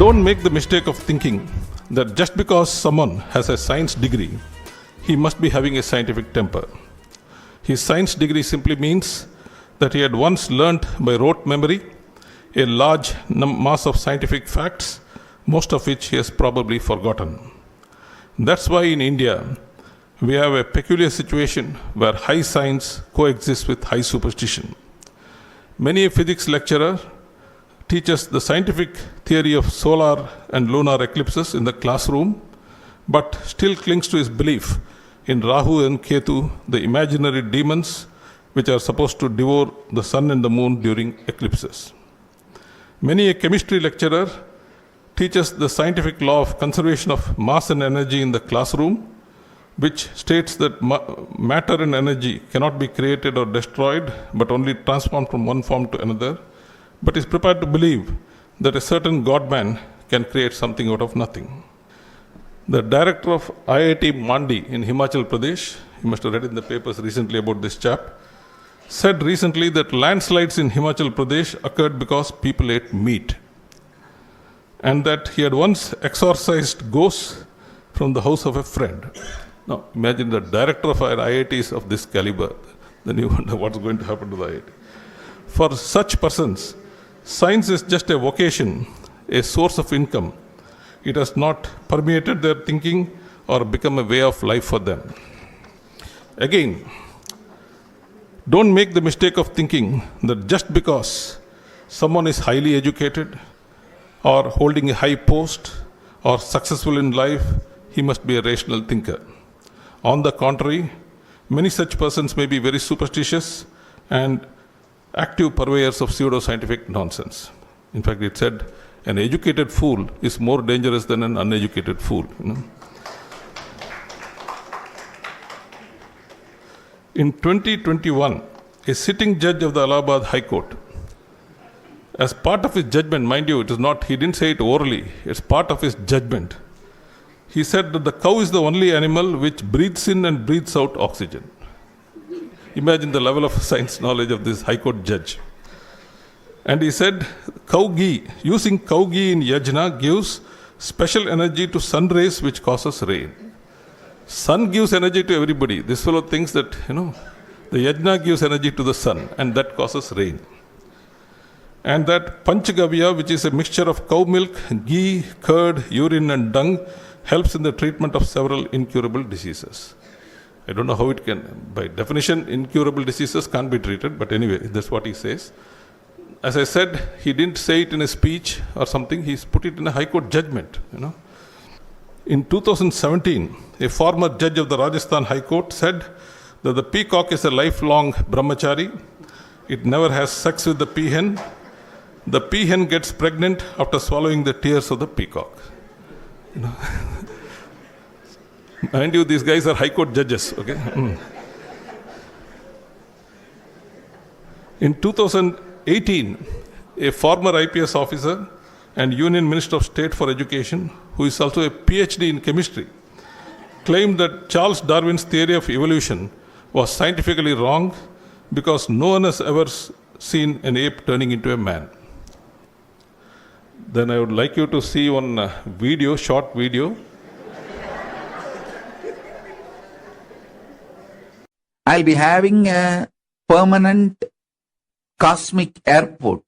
Don't make the mistake of thinking that just because someone has a science degree, he must be having a scientific temper. His science degree simply means that he had once learnt by rote memory a large mass of scientific facts, most of which he has probably forgotten. That's why in India, we have a peculiar situation where high science coexists with high superstition. Many a physics lecturer teaches the scientific theory of solar and lunar eclipses in the classroom, but still clings to his belief in Rahu and Ketu, the imaginary demons which are supposed to devour the sun and the moon during eclipses. Many a chemistry lecturer teaches the scientific law of conservation of mass and energy in the classroom, which states that matter and energy cannot be created or destroyed, but only transformed from one form to another, but is prepared to believe that a certain God-man can create something out of nothing. The director of IIT Mandi in Himachal Pradesh, you must have read in the papers recently about this chap, said recently that landslides in Himachal Pradesh occurred because people ate meat, and that he had once exorcised ghosts from the house of a friend. Now, imagine the director of our IITs of this caliber, then you wonder what's going to happen to the IIT. For such persons, science is just a vocation, a source of income. It has not permeated their thinking or become a way of life for them. Again, don't make the mistake of thinking that just because someone is highly educated or holding a high post or successful in life, he must be a rational thinker. On the contrary, many such persons may be very superstitious and active purveyors of pseudoscientific nonsense. In fact, it said, an educated fool is more dangerous than an uneducated fool. In 2021, a sitting judge of the Allahabad High Court, as part of his judgment, mind you, he didn't say it orally, it's part of his judgment. He said that the cow is the only animal which breathes in and breathes out oxygen. Imagine the level of science knowledge of this High Court judge. And he said, cow ghee, using cow ghee in yajna gives special energy to sun rays which causes rain. Sun gives energy to everybody. This fellow thinks that, the yajna gives energy to the sun and that causes rain. And that panchgavya, which is a mixture of cow milk, ghee, curd, urine and dung, helps in the treatment of several incurable diseases. I don't know how it can, by definition, incurable diseases can't be treated, but anyway, that's what he says. As I said, he didn't say it in a speech or something, he's put it in a High Court judgment, In 2017, a former judge of the Rajasthan High Court said that the peacock is a lifelong brahmachari. It never has sex with the peahen. The peahen gets pregnant after swallowing the tears of the peacock. Mind you, these guys are High Court judges, okay? In 2018, a former IPS officer and Union Minister of State for Education, who is also a PhD in chemistry, claimed that Charles Darwin's theory of evolution was scientifically wrong because no one has ever seen an ape turning into a man. Then I would like you to see one video, short video. I'll be having a permanent cosmic airport,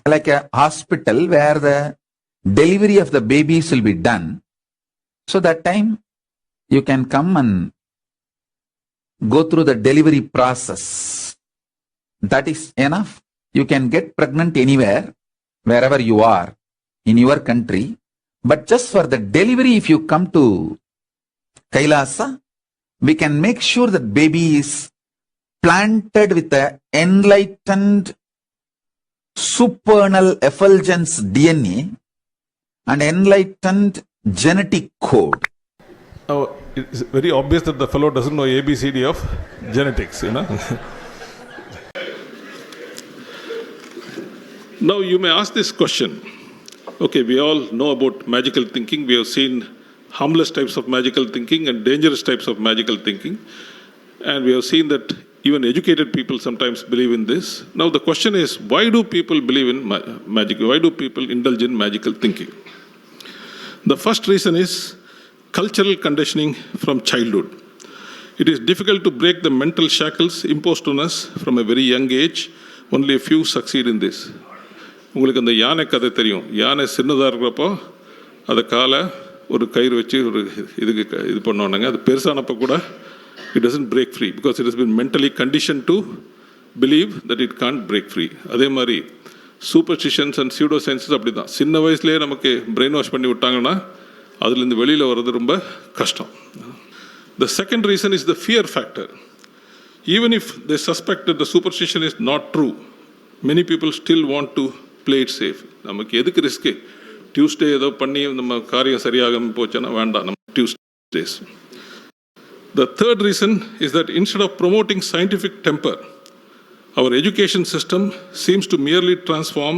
like a hospital where the delivery of the babies will be done. So that time you can come and go through the delivery process. That is enough. You can get pregnant anywhere, wherever you are, in your country. But just for the delivery, if you come to Kailasa, we can make sure that baby is planted with the enlightened supernal effulgence DNA and enlightened genetic code. Now, it's very obvious that the fellow doesn't know ABCD of genetics, Now, you may ask this question. Okay, we all know about magical thinking. We have seen harmless types of magical thinking and dangerous types of magical thinking. And we have seen that even educated people sometimes believe in this. Now, the question is, why do people believe in magic? Why do people indulge in magical thinking? The first reason is cultural conditioning from childhood. It is difficult to break the mental shackles imposed on us from a very young age. Only a few succeed in this. உங்களுக்கு அந்த யானை கதை தெரியும். யானை சின்னதாக இருக்கிறப்போ அதை காலை ஒரு கயிறு வச்சு ஒரு இது பண்ணுவானுங்க. அது பெருசானப்போ கூட it doesn't break free because it has been mentally conditioned to believe that it can't break free. அதே மாதிரி சூப்பர்ஸ்டிஷன்ஸ் அண்ட் சியூடோ சயின்ஸஸ் அப்படி தான். சின்ன வயசுலேயே நமக்கு பிரெயின் வாஷ் பண்ணி விட்டாங்கன்னா அதுலேருந்து வெளியில் வர்றது ரொம்ப கஷ்டம். The second reason is the fear factor. Even if they suspect that the superstition is not true, many people still want to play it safe. நமக்கு எதுக்கு ரிஸ்க்கு? டியூஸ்டே ஏதோ பண்ணி நம்ம காரியம் சரியாகாமல் போச்சுன்னா வேண்டாம், நம்ம Tuesdays. The third reason is that instead of promoting scientific temper, our education system seems to merely transform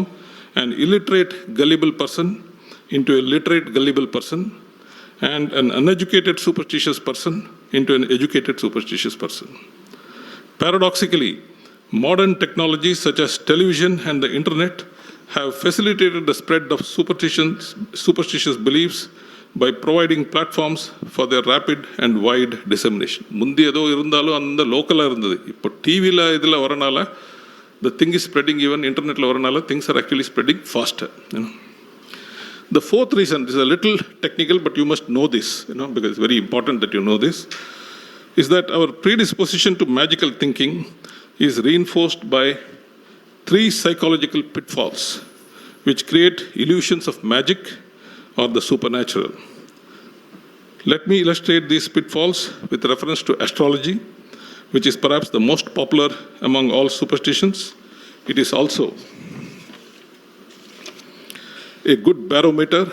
an illiterate gullible person into a literate gullible person and an uneducated superstitious person into an educated superstitious person. Paradoxically, modern technologies such as television and the internet have facilitated the spread of superstitious beliefs by providing platforms for their rapid and wide dissemination. முந்தி ஏதோ இருந்தாலும் அந்த லோக்கலாக இருந்தது. இப்போ டிவியில் இதில் வரனால the thing is spreading, even இன்டர்நெட்டில் வரனால things are actually spreading faster. The fourth reason is a little technical, but you must know this, because it's very important that you know this, is that our predisposition to magical thinking is reinforced by 3 psychological pitfalls which create illusions of magic or the supernatural. Let me illustrate these pitfalls with reference to astrology, which is perhaps the most popular among all superstitions. It is also a good barometer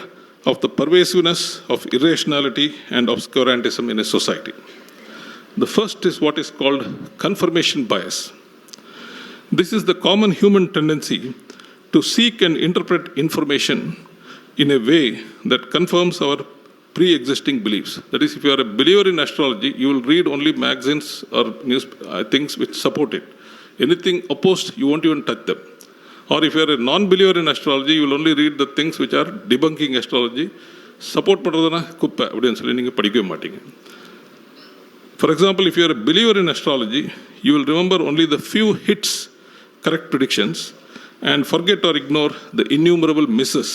of the pervasiveness of irrationality and obscurantism in a society. The first is what is called confirmation bias. This is the common human tendency to seek and interpret information in a way that confirms our pre-existing beliefs. That is, if you are a believer in astrology, you will read only magazines or news things which support it. Anything opposed, you won't even touch them. Or if you are a non-believer in astrology, you will only read the things which are debunking astrology. Support பண்றதுனா குப்பை அப்படின்னு சொல்லி நீங்கள் படிக்கவே மாட்டீங்க. For example, if you are a believer in astrology, you will remember only the few hits, correct predictions, and forget or ignore the innumerable misses,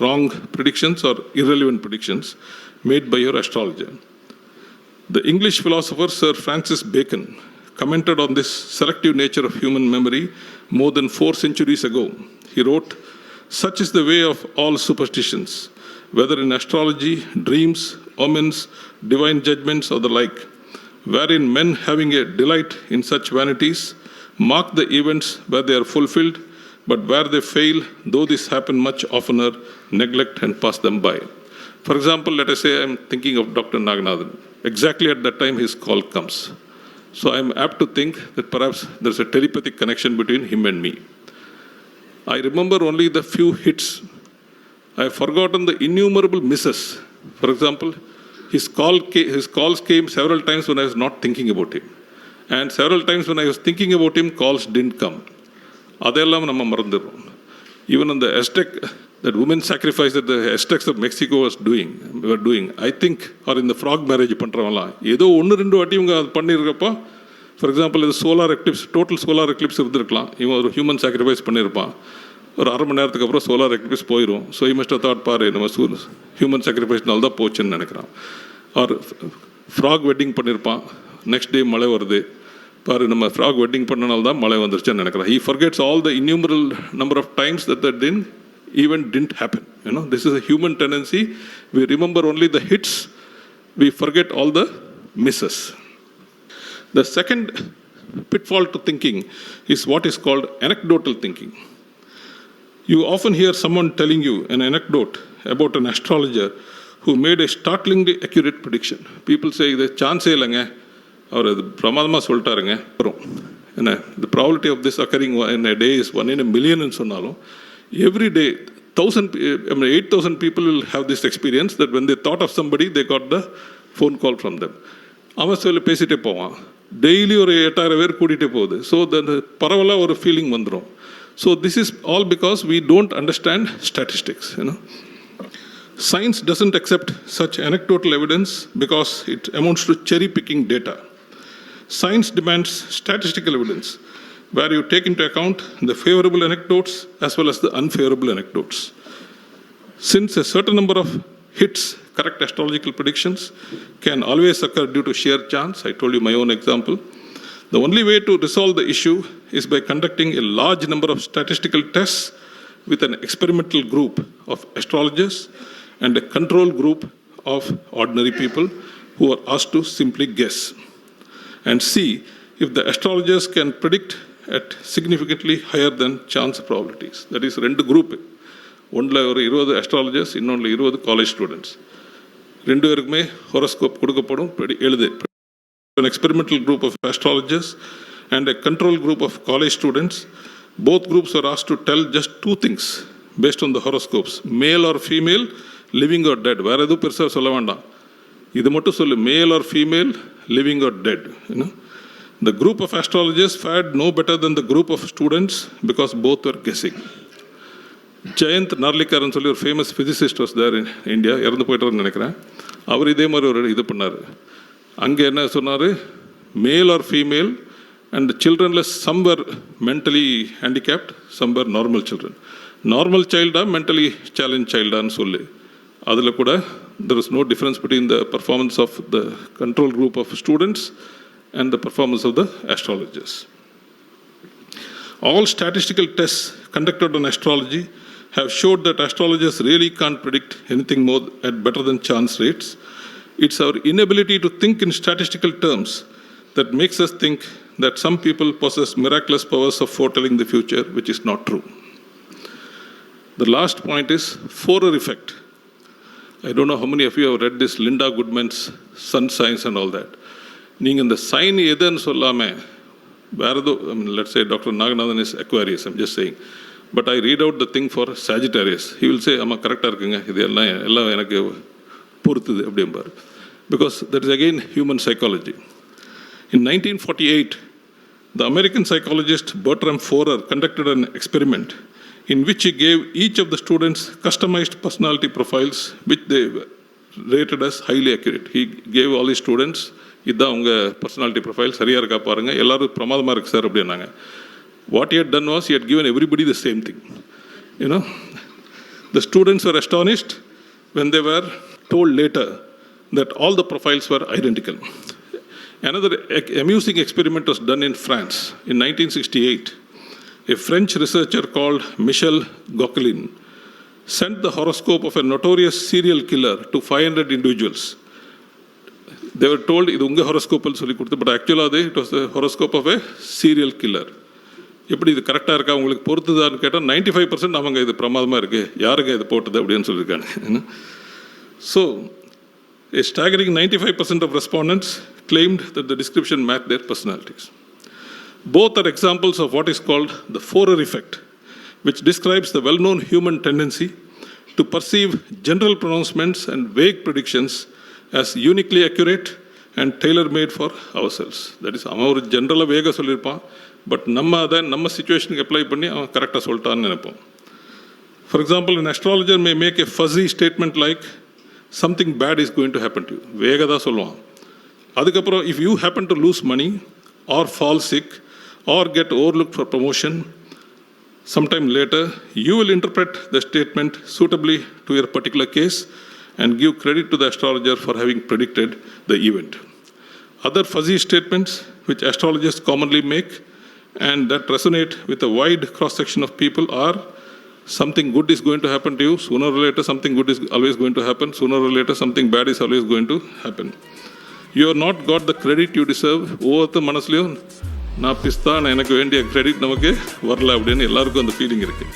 wrong predictions or irrelevant predictions made by your astrologer. The English philosopher Sir Francis Bacon commented on this selective nature of human memory more than 4 centuries ago. He wrote, "Such is the way of all superstitions, whether in astrology, dreams, omens, divine judgments or the like, wherein men having a delight in such vanities mark the events where they are fulfilled, but where they fail, though this happen much oftener, neglect and pass them by." For example, let us say I am thinking of Dr. Naganathan. Exactly at that time his call comes. So I am apt to think that perhaps there is a telepathic connection between him and me. I remember only the few hits. I have forgotten the innumerable misses. For example, his calls came several times when I was not thinking about him. And several times when I was thinking about him, calls didn't come. அதெல்லாம் நம்ம மறந்துடுறோம். Even on the Aztec, that women sacrifice that the Aztecs of Mexico were doing, I think, or in the frog marriage பண்ணுறவங்களாம் ஏதோ 1-2 வாட்டி இவங்க அது பண்ணியிருக்கப்போ, for example இது solar Eclipse, total solar Eclipse இருந்திருக்கலாம், இவன் ஒரு ஹியூமன் சாக்ரிஃபைஸ் பண்ணியிருப்பான், ஒரு 1/2 மணி நேரத்துக்கு அப்புறம் சோலார் எக்லிப்ஸ் போயிடும். ஸோ இ மஸ்ட் தாட் பாரு நம்ம ஹியூமன் சாக்ரிஃபைஸ்னால தான் போச்சுன்னு நினைக்கிறான். ஆர் ஃப்ராக் வெட்டிங் பண்ணியிருப்பான், நெக்ஸ்ட் டே மழை வருது, பாரு நம்ம ஃப்ராக் வெட்டிங் பண்ணனால தான் மழை வந்துருச்சுன்னு நினைக்கிறான். He forgets all the innumerable number of times that event didn't happen. This is a human tendency. We remember only the hits, we forget all the misses. The second pitfall to thinking is what is called anecdotal thinking. You often hear someone telling you an anecdote about an astrologer who made a startlingly accurate prediction. People say the chance இல்லைங்க, அவர் அது பிரமாதமாக சொல்லிட்டாருங்க. என்ன the probability of this occurring in a day is 1 in a million சொன்னாலும், every day 8,000 people will have this experience that when they thought of somebody, they got the phone call from them. அவன் சொல்லி பேசிகிட்டே போவான், daily ஒரு 8,000 பேர் கூட்டிகிட்டே போகுது. So the பரவலாக ஒரு ஃபீலிங் வந்துடும். So this is all because we don't understand statistics. Science doesn't accept such anecdotal evidence because it amounts to cherry-picking data. Science demands statistical evidence, where you take into account the favorable anecdotes as well as the unfavorable anecdotes. Since a certain number of hits, correct astrological predictions, can always occur due to sheer chance, I told you my own example, the only way to resolve the issue is by conducting a large number of statistical tests with an experimental group of astrologers and a control group of ordinary people who are asked to simply guess and see if the astrologers can predict at significantly higher than chance probabilities. That is, rendu group. ஒன்றில் ஒரு 20 astrologers, இன்னொன்றில் 20 college students. ரெண்டு பேருக்குமே horoscope கொடுக்கப்படும், எழுது. An experimental group of astrologers and a control group of college students. Both groups are asked to tell just two things based on the horoscopes. Male or female, living or dead. வேறு எதுவும் பெருசாக சொல்ல வேண்டாம். இது மட்டும் சொல்லு, male or female, living or dead. The group of astrologers fared no better than the group of students because both were guessing. Jayant Narlikarன்னு சொல்லி ஒரு famous physicist was there in India, இறந்து போயிட்டார்னு நினைக்கிறேன். அவர் இதே மாதிரி ஒரு இது பண்ணார். அங்கே என்ன சொன்னார், மேல் ஆர் ஃபீமேல் அண்ட் சில்ட்ரனில் some were mentally handicapped, some were normal children. Normal சைல்டா மென்டலி சேலஞ்ச் சைல்டான்னு சொல்லி அதில் கூட there is no difference between the performance of the control group of students and the performance of the astrologers. All statistical tests conducted on astrology have showed that astrologers really can't predict anything more at better than chance rates. It's our inability to think in statistical terms that makes us think that some people possess miraculous powers of foretelling the future, which is not true. The last point is Forer effect. I don't know how many of you have read this Linda Goodman's Sun Signs and all that. நீங்கள் இந்த sign எதுன்னு சொல்லாமல் வேறு ஏதோ, let's say Dr. Naganathan is Aquarius, I'm just saying. But I read out the thing for Sagittarius. He will say, ஆமாம் கரெக்டாக இருக்குங்க, இது எல்லாம் எனக்கு பொறுத்துது அப்படிம்பார். Because that is again human psychology. In 1948, the American psychologist Bertram Forer conducted an experiment in which he gave each of the students customized personality profiles which they rated as highly accurate. He gave all his students, இதுதான் உங்கள் personality profile சரியாக இருக்கா பாருங்கள், எல்லோரும் பிரமாதமாக இருக்குது sir அப்படின்னாங்க. What he had done was he had given everybody the same thing. The students were astonished when they were told later that all the profiles were identical. Another amusing experiment was done in France in 1968. A French researcher called Michel Gauquelin sent the horoscope of a notorious serial killer to 500 individuals. They were told, இது உங்கள் ஹொரோஸ்கோப்னு சொல்லி கொடுத்து, but ஆக்சுவலாக it was the horoscope of a serial killer. எப்படி இது கரெக்டாக இருக்கா உங்களுக்கு பொறுத்துதான்னு கேட்டால் 95% அவங்க இது பிரமாதமாக இருக்குது, யாருங்க இது போட்டது அப்படின்னு சொல்லியிருக்காங்க. So, a staggering 95% of respondents claimed that the description matched their personalities. Both are examples of what is called the Forer effect, which describes the well-known human tendency to perceive general pronouncements and vague predictions as uniquely accurate and tailor-made for ourselves. That is, அவன் ஒரு ஜென்ரலாக வேக சொல்லியிருப்பான், but நம்ம அதை நம்ம சிச்சுவேஷனுக்கு apply பண்ணி அவன் கரெக்டாக சொல்லிட்டான்னு நினைப்போம். For example, an astrologer may make a fuzzy statement like, something bad is going to happen to you. வேக தான் சொல்லுவான். அதுக்கப்புறம், if you happen to lose money or fall sick or get overlooked for promotion, sometime later, you will interpret the statement suitably to your particular case and give credit to the astrologer for having predicted the event. Other fuzzy statements which astrologers commonly make and that resonate with a wide cross-section of people are, something good is going to happen to you, sooner or later something good is always going to happen, sooner or later something bad is always going to happen. You have not got the credit you deserve. ஒவ்வொருத்த மனசுலையும் நான் பிஸ்தான், எனக்கு வேண்டிய credit நமக்கு வரல அப்படின்னு எல்லாருக்கும் அந்த feeling இருக்குது.